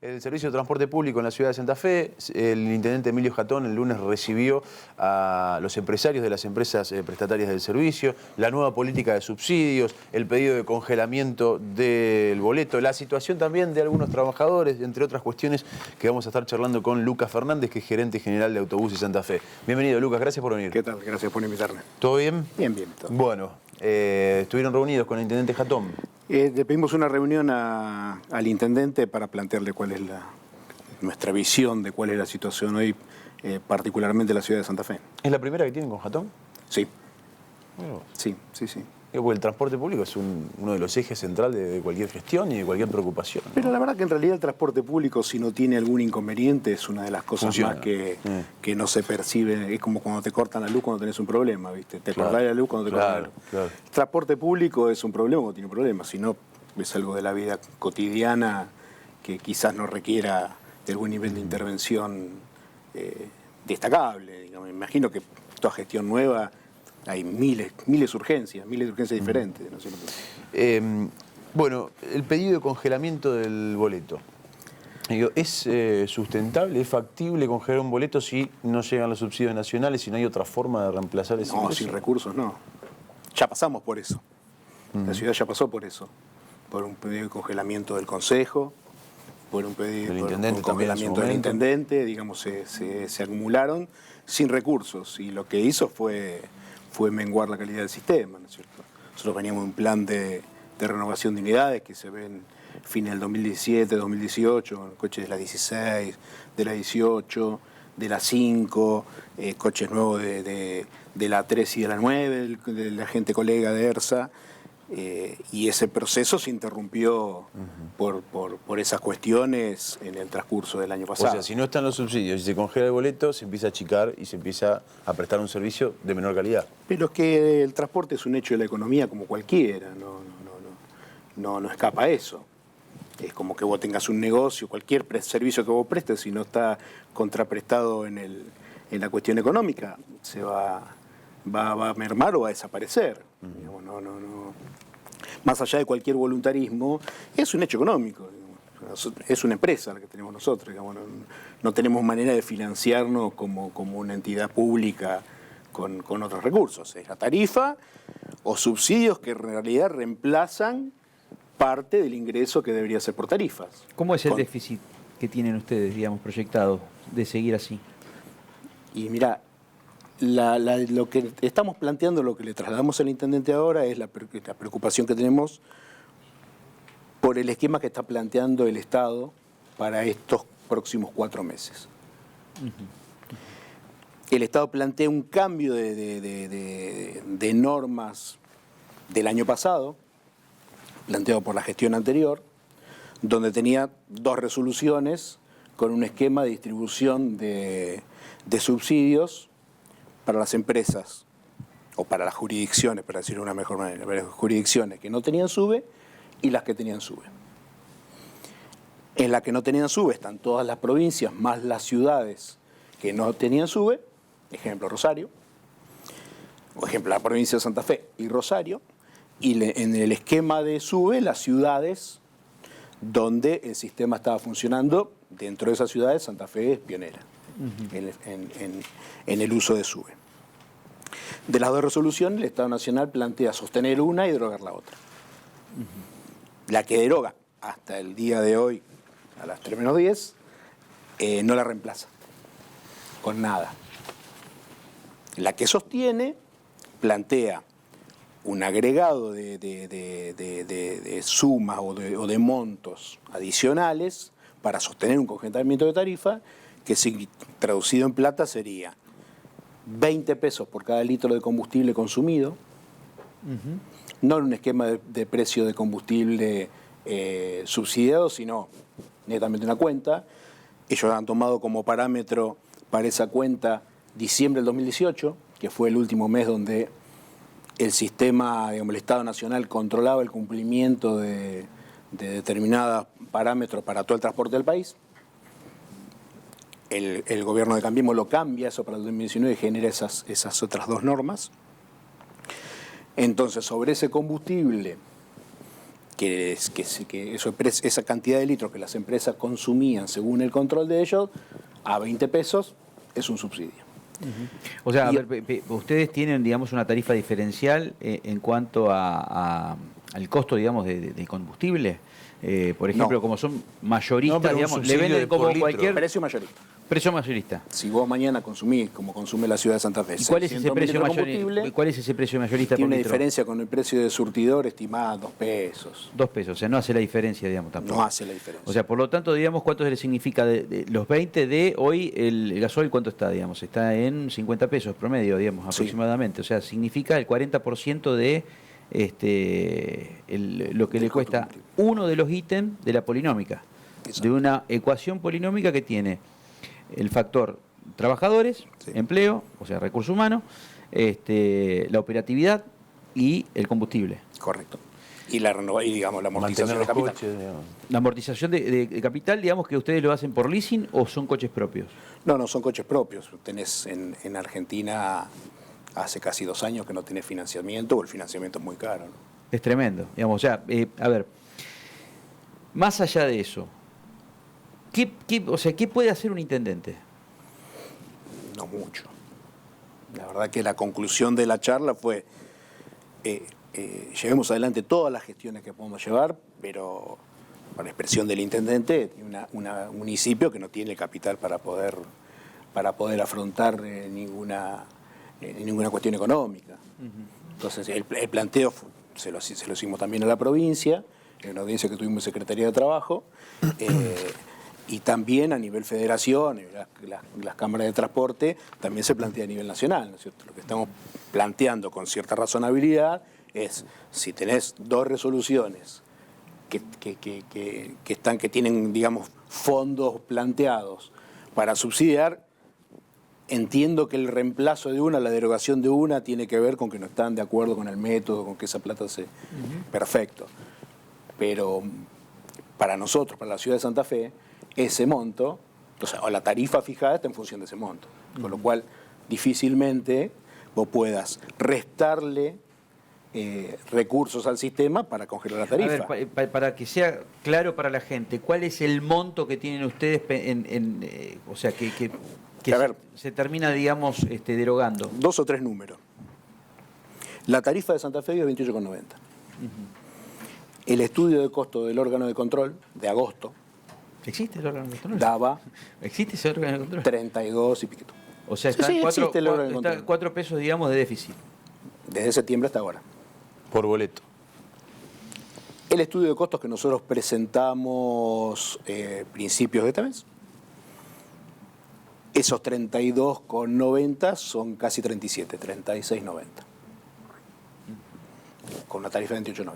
El servicio de transporte público en la ciudad de Santa Fe, el intendente Emilio Jatón el lunes recibió a los empresarios de las empresas prestatarias del servicio, la nueva política de subsidios, el pedido de congelamiento del boleto, la situación también de algunos trabajadores, entre otras cuestiones que vamos a estar charlando con Lucas Fernández, que es gerente general de Autobuses Santa Fe. Bienvenido, Lucas, gracias por venir. ¿Qué tal? Gracias por invitarme. ¿Todo bien? Bien, bien. Todo. Bueno, estuvieron reunidos con el intendente Jatón. Le pedimos una reunión al intendente para plantearle cuál es nuestra visión de cuál es la situación hoy, particularmente en la ciudad de Santa Fe. ¿Es la primera que tienen con Jatón? Sí. Bueno. Sí. Porque el transporte público es uno de los ejes centrales de cualquier gestión y de cualquier preocupación, ¿no? Pero la verdad que en realidad el transporte público, si no tiene algún inconveniente, es una de las cosas Funciona. más que no se percibe. Es como cuando te cortan la luz cuando tenés un problema, ¿viste? Te cortás la luz cuando te cortan la luz. Claro. El transporte público es un problema cuando tiene un problema, si no es algo de la vida cotidiana que quizás no requiera de algún nivel de intervención destacable. Digamos. Me imagino que toda gestión nueva hay miles de urgencias diferentes. ¿No sé? Bueno, el pedido de congelamiento del boleto. ¿Es sustentable, es factible congelar un boleto si no llegan los subsidios nacionales, si no hay otra forma de reemplazar ese No, ingreso? sin recursos no. Ya pasamos por eso. La ciudad ya pasó por eso. Por un pedido de congelamiento del Consejo, por un pedido de congelamiento del intendente, digamos, se acumularon sin recursos. Y lo que hizo fue menguar la calidad del sistema, ¿no es cierto? Nosotros veníamos de un plan de renovación de unidades que se ven fines del 2017, 2018, coches de la 16, de la 18, de la 5, coches nuevos de la 3 y de la 9, de la gente colega de ERSA. Y ese proceso se interrumpió por esas cuestiones en el transcurso del año pasado. O sea, si no están los subsidios y se congela el boleto, se empieza a achicar y se empieza a prestar un servicio de menor calidad. Pero es que el transporte es un hecho de la economía como cualquiera, no escapa a eso. Es como que vos tengas un negocio, cualquier servicio que vos prestes, si no está contraprestado en la cuestión económica, se va a mermar o va a desaparecer. Digamos, más allá de cualquier voluntarismo, es un hecho económico. Digamos. Es una empresa la que tenemos nosotros. Digamos, no tenemos manera de financiarnos como una entidad pública con otros recursos. Es la tarifa o subsidios que en realidad reemplazan parte del ingreso que debería ser por tarifas. ¿Cómo es el déficit que tienen ustedes, digamos, proyectado de seguir así? Y mira, lo que estamos planteando, lo que le trasladamos al intendente ahora es la preocupación que tenemos por el esquema que está planteando el Estado para estos próximos 4 meses. El Estado plantea un cambio de normas del año pasado, planteado por la gestión anterior, donde tenía 2 resoluciones con un esquema de distribución de subsidios para las empresas, o para las jurisdicciones, para decirlo de una mejor manera, para las jurisdicciones que no tenían SUBE y las que tenían SUBE. En la que no tenían SUBE están todas las provincias, más las ciudades que no tenían SUBE, ejemplo Rosario, o ejemplo la provincia de Santa Fe y Rosario, y en el esquema de SUBE las ciudades donde el sistema estaba funcionando. Dentro de esas ciudades Santa Fe es pionera en el uso de SUBE. De las 2 resoluciones, el Estado Nacional plantea sostener una y derogar la otra. La que deroga hasta el día de hoy, a las 3 menos 10, no la reemplaza con nada. La que sostiene plantea un agregado de sumas o de montos adicionales para sostener un congelamiento de tarifa que, traducido en plata, sería 20 pesos por cada litro de combustible consumido, no en un esquema de precio de combustible subsidiado, sino netamente una cuenta. Ellos han tomado como parámetro para esa cuenta diciembre del 2018, que fue el último mes donde el sistema, digamos, el Estado Nacional controlaba el cumplimiento de determinados parámetros para todo el transporte del país. El gobierno de Cambiemos lo cambia eso para el 2019 y genera esas otras 2 normas. Entonces, sobre ese combustible esa cantidad de litros que las empresas consumían según el control de ellos, a 20 pesos, es un subsidio. O sea, a ver, ustedes tienen, digamos, una tarifa diferencial en cuanto al costo, digamos, de combustible. Por ejemplo, No. como son mayoristas, No, digamos, le subsidio venden por como litro. cualquier Precio mayorista. precio mayorista. Si vos mañana consumís, como consume la ciudad de Santa Fe, ¿Y cuál es ese 600.000 precio litros de mayorista? combustible, ¿Cuál es ese precio mayorista tiene por una litro? diferencia con el precio de surtidor estimada 2 pesos. 2 pesos, o sea, no hace la diferencia, digamos, tampoco. No hace la diferencia. O sea, por lo tanto, digamos, ¿cuánto le significa de los 20 de hoy el gasoil? ¿Cuánto está, digamos? Está en 50 pesos promedio, digamos, Sí. aproximadamente. O sea, significa el 40% de lo que Del le cuesta costo combustible. uno de los ítems de la polinómica. Exacto. De una ecuación polinómica que tiene el factor trabajadores, Sí. empleo, o sea, recursos humanos, la operatividad y el combustible. Correcto. Y la digamos, la Mantener amortización de los capital. coches, digamos. La amortización de capital, digamos que ustedes lo hacen por leasing o son coches propios. No, son coches propios. Tenés en Argentina hace casi 2 años que no tenés financiamiento, o el financiamiento es muy caro, ¿no? Es tremendo. Digamos, o sea, a ver, más allá de eso, ¿qué puede hacer un intendente? No mucho. La verdad que la conclusión de la charla fue, llevemos adelante todas las gestiones que podemos llevar, pero por expresión del intendente, un municipio que no tiene capital para poder afrontar ninguna cuestión económica. Entonces, el planteo se lo hicimos también a la provincia, en una audiencia que tuvimos en Secretaría de Trabajo, y también a nivel federación, las cámaras de transporte, también se plantea a nivel nacional, ¿no es cierto? Lo que estamos planteando con cierta razonabilidad es, si tenés 2 resoluciones que tienen, digamos, fondos planteados para subsidiar, entiendo que el reemplazo de una, la derogación de una, tiene que ver con que no están de acuerdo con el método, con que esa plata se... Perfecto. Pero para nosotros, para la ciudad de Santa Fe, ese monto, o la tarifa fijada está en función de ese monto. Con lo cual, difícilmente vos puedas restarle recursos al sistema para congelar la tarifa. A ver, para que sea claro para la gente, ¿cuál es el monto que tienen ustedes o sea, que A ver. se termina, digamos, derogando? 2 o 3 números. La tarifa de Santa Fe es 28,90. El estudio de costo del órgano de control de agosto ¿Existe el órgano de control? daba ¿Existe ese órgano de control? 32 y piquito. O sea, Sí, está sí, en existe el órgano de está control. 4 pesos, digamos, de déficit. Desde septiembre hasta ahora. Por boleto. El estudio de costos que nosotros presentamos principios de este mes, esos 32,90 son casi 37, 36,90. Con una tarifa de 28,90.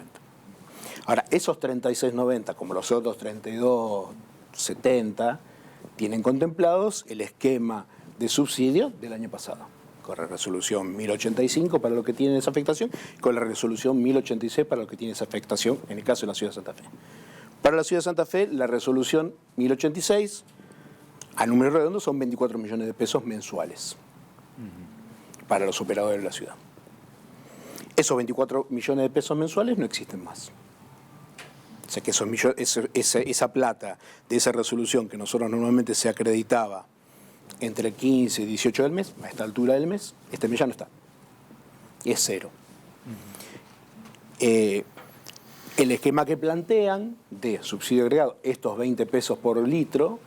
Ahora, esos 36,90, como los otros 32,70, tienen contemplados el esquema de subsidio del año pasado, con la resolución 1085 para lo que tiene esa afectación, con la resolución 1086 para lo que tiene esa afectación, en el caso de la ciudad de Santa Fe. Para la ciudad de Santa Fe, la resolución 1086, a número redondo, son 24 millones de pesos mensuales para los operadores de la ciudad. Esos 24 millones de pesos mensuales no existen más. O sea que esa plata de esa resolución que nosotros normalmente se acreditaba entre el 15 y 18 del mes, a esta altura del mes, este mes ya no está. Es cero. El esquema que plantean de subsidio agregado, estos 20 pesos por litro,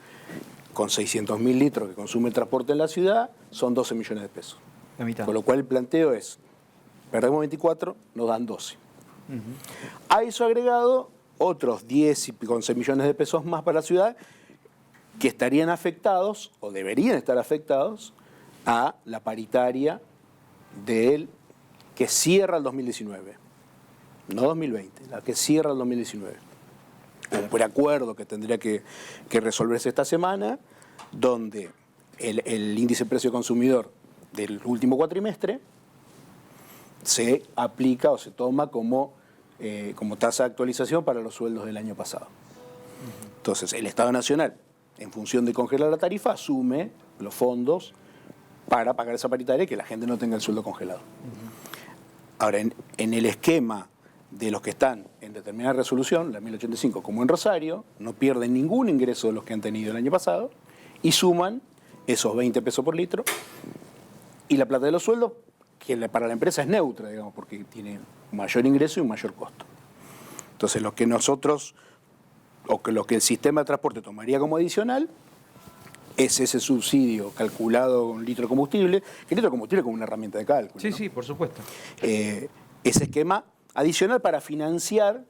con 600.000 litros que consume el transporte en la ciudad, son 12 millones de pesos. La mitad. Con lo cual el planteo es, perdemos 24, nos dan 12. A eso agregado, otros 10 y 11 millones de pesos más para la ciudad, que estarían afectados, o deberían estar afectados, a la paritaria que cierra el 2019. No 2020, la que cierra el 2019. Un preacuerdo que tendría que resolverse esta semana, donde el índice de precio consumidor del último cuatrimestre se aplica o se toma como tasa de actualización para los sueldos del año pasado. Entonces, el Estado Nacional, en función de congelar la tarifa, asume los fondos para pagar esa paritaria y que la gente no tenga el sueldo congelado. Ahora, en el esquema de los que están en determinada resolución, la 1085, como en Rosario, no pierden ningún ingreso de los que han tenido el año pasado y suman esos 20 pesos por litro y la plata de los sueldos, que para la empresa es neutra, digamos, porque tiene un mayor ingreso y un mayor costo. Entonces, lo que nosotros, o que lo que el sistema de transporte tomaría como adicional, es ese subsidio calculado con litro de combustible, que el litro de combustible es como una herramienta de cálculo. Sí, ¿no? sí, por supuesto. Ese esquema adicional para financiar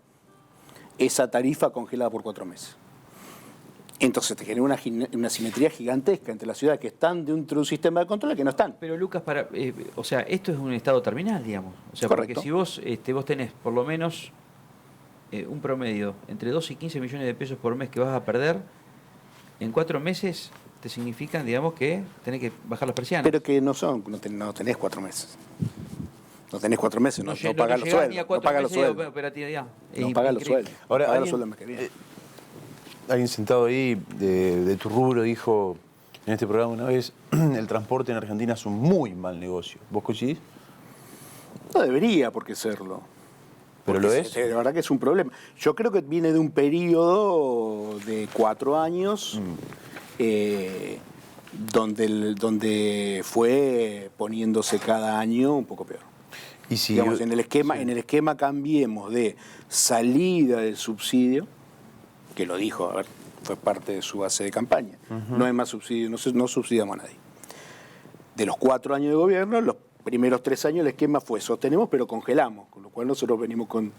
esa tarifa congelada por 4 meses. Entonces te genera una simetría gigantesca entre las ciudades que están dentro de un sistema de control y que no están. Pero Lucas, o sea, esto es un estado terminal, digamos. O sea, Correcto. porque si vos tenés por lo menos un promedio entre 2 y 15 millones de pesos por mes que vas a perder, en 4 meses te significan, digamos, que tenés que bajar las persianas. Pero que no tenés 4 meses. No tenés 4 meses, no pagás los sueldos. No pagás los sueldos. No pagás los sueldos. Ahora, pagás los sueldos el mes que viene. Alguien sentado ahí de tu rubro dijo en este programa una vez, el transporte en Argentina es un muy mal negocio. ¿Vos coincidís? No debería por qué serlo. ¿Pero lo es? De verdad que es un problema. Yo creo que viene de un periodo de 4 años donde fue poniéndose cada año un poco peor. Y si digamos, en el esquema cambiemos de salida del subsidio, que lo dijo, a ver, fue parte de su base de campaña. No hay más subsidio, no subsidiamos a nadie. De los 4 años de gobierno, los primeros 3 años el esquema fue sostenemos pero congelamos, con lo cual nosotros venimos con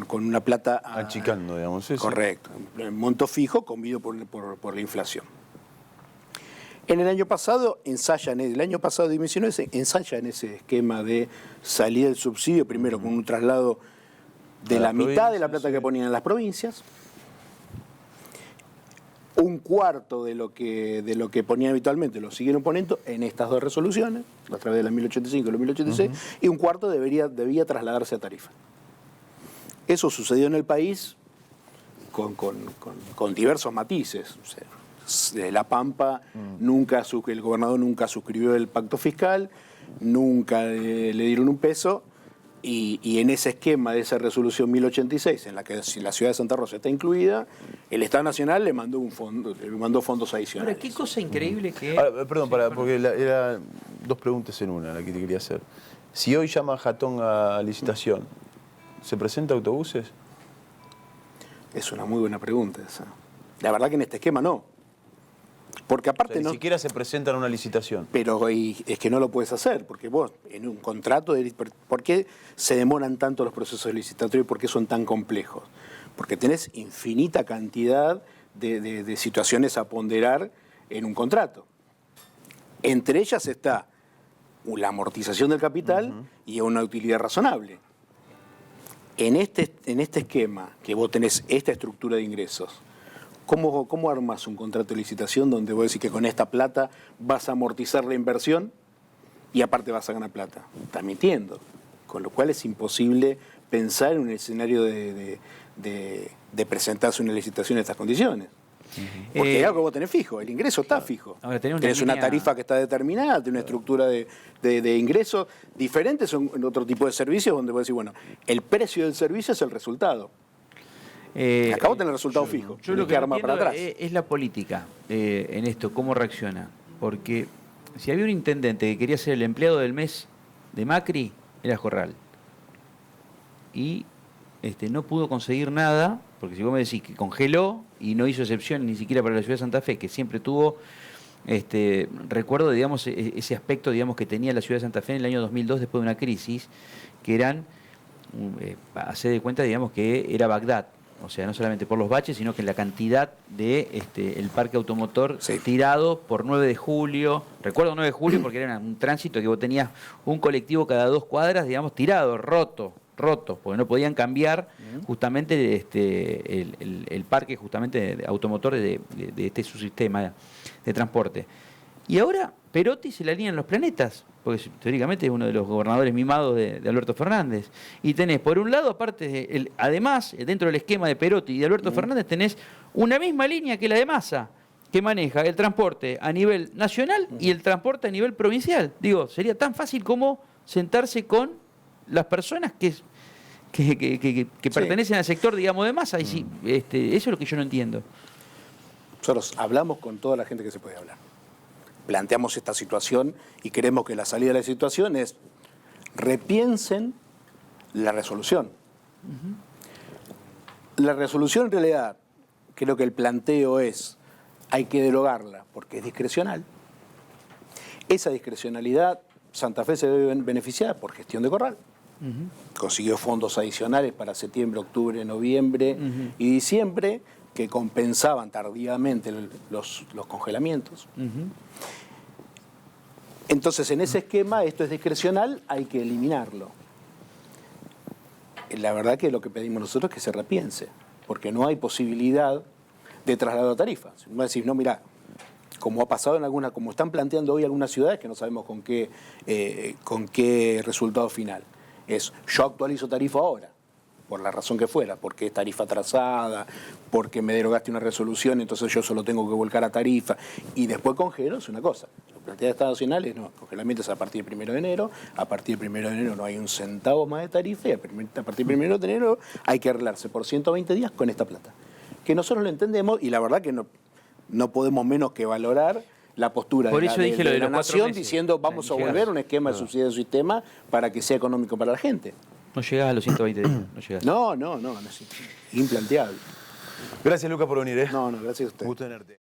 una plata... achicando, digamos. Sí, correcto, en monto fijo convido por la inflación. En el año pasado ensayan ese esquema de salida del subsidio, primero con un traslado de la mitad de la plata que ponían en las provincias, un cuarto de lo que ponían habitualmente lo siguieron poniendo en estas 2 resoluciones, a través de la 1085 y la 1086, y un cuarto debía trasladarse a tarifa. Eso sucedió en el país con diversos matices. O sea, de La Pampa, el gobernador nunca suscribió el pacto fiscal, nunca le dieron un peso, y en ese esquema de esa resolución 1086, en la que la ciudad de Santa Rosa está incluida, el Estado Nacional le mandó fondos adicionales. Ahora, qué cosa increíble que... Ahora, perdón, porque eran 2 preguntas en una la que te quería hacer. Si hoy llama Jatón a licitación, ¿se presenta autobuses? Es una muy buena pregunta esa. La verdad que en este esquema no. Porque aparte ni siquiera se presentan a una licitación. Pero es que no lo puedes hacer, porque vos en un contrato... ¿Por qué se demoran tanto los procesos licitatorios y por qué son tan complejos? Porque tenés infinita cantidad de situaciones a ponderar en un contrato. Entre ellas está la amortización del capital y una utilidad razonable. En este esquema, que vos tenés esta estructura de ingresos, ¿cómo armas un contrato de licitación donde vos decís que con esta plata vas a amortizar la inversión y aparte vas a ganar plata? Estás mintiendo. Con lo cual es imposible pensar en un escenario de presentarse una licitación en estas condiciones. Porque hay algo que vos tenés fijo, el ingreso está fijo. Ahora, tenés una tarifa que está determinada, tenés una estructura de ingresos diferentes, son otro tipo de servicios donde vos decís, bueno, el precio del servicio es el resultado. Acabo de tener el resultado fijo. Yo lo que arma para atrás es la política en esto, cómo reacciona. Porque si había un intendente que quería ser el empleado del mes de Macri, era Corral. Y no pudo conseguir nada, porque si vos me decís que congeló y no hizo excepción ni siquiera para la ciudad de Santa Fe, que siempre tuvo, recuerdo, digamos, ese aspecto, digamos, que tenía la ciudad de Santa Fe en el año 2002 después de una crisis, que eran, hacer de cuenta, digamos, que era Bagdad. O sea, no solamente por los baches, sino que la cantidad de el parque automotor tirado por 9 de julio. Recuerdo 9 de julio porque era un tránsito que vos tenías un colectivo cada 2 cuadras, digamos, tirado, rotos, porque no podían cambiar justamente el parque justamente automotor de este subsistema de transporte. Y ahora Perotti se le alinean los planetas, porque teóricamente es uno de los gobernadores mimados de Alberto Fernández. Y tenés, por un lado, además, dentro del esquema de Perotti y de Alberto Fernández, tenés una misma línea que la de Massa, que maneja el transporte a nivel nacional y el transporte a nivel provincial. Digo, sería tan fácil como sentarse con las personas que pertenecen al sector, digamos, de masa. Y sí, eso es lo que yo no entiendo. Nosotros hablamos con toda la gente que se puede hablar. Planteamos esta situación y creemos que la salida de la situación es repiensen la resolución. La resolución en realidad, creo que el planteo es, hay que derogarla porque es discrecional. Esa discrecionalidad, Santa Fe se debe beneficiar por gestión de Corral. Consiguió fondos adicionales para septiembre, octubre, noviembre y diciembre que compensaban tardíamente los congelamientos. Entonces, en ese esquema, esto es discrecional, hay que eliminarlo. La verdad que lo que pedimos nosotros es que se repiense, porque no hay posibilidad de traslado a tarifas. No decir, no, mira, como ha pasado en algunas, como están planteando hoy algunas ciudades que no sabemos con qué resultado final. Es, yo actualizo tarifa ahora, por la razón que fuera, porque es tarifa atrasada, porque me derogaste una resolución, entonces yo solo tengo que volcar a tarifa, y después congelo, es una cosa. Lo plantea el Estado Nacional es, no, congelamiento es a partir del 1 de enero, a partir del 1 de enero no hay un centavo más de tarifa, y a partir del 1 de enero hay que arreglarse por 120 días con esta plata. Que nosotros lo entendemos, y la verdad que no podemos menos que valorar la postura Por de eso la, dije de lo de la los 4 Nación meses. diciendo vamos a volver a un esquema de subsidio del sistema para que sea económico para la gente. No llegás a los 120 días. No llegás. No, es implanteable. Gracias, Lucas, por venir. No, gracias a usted. Gusto tenerte.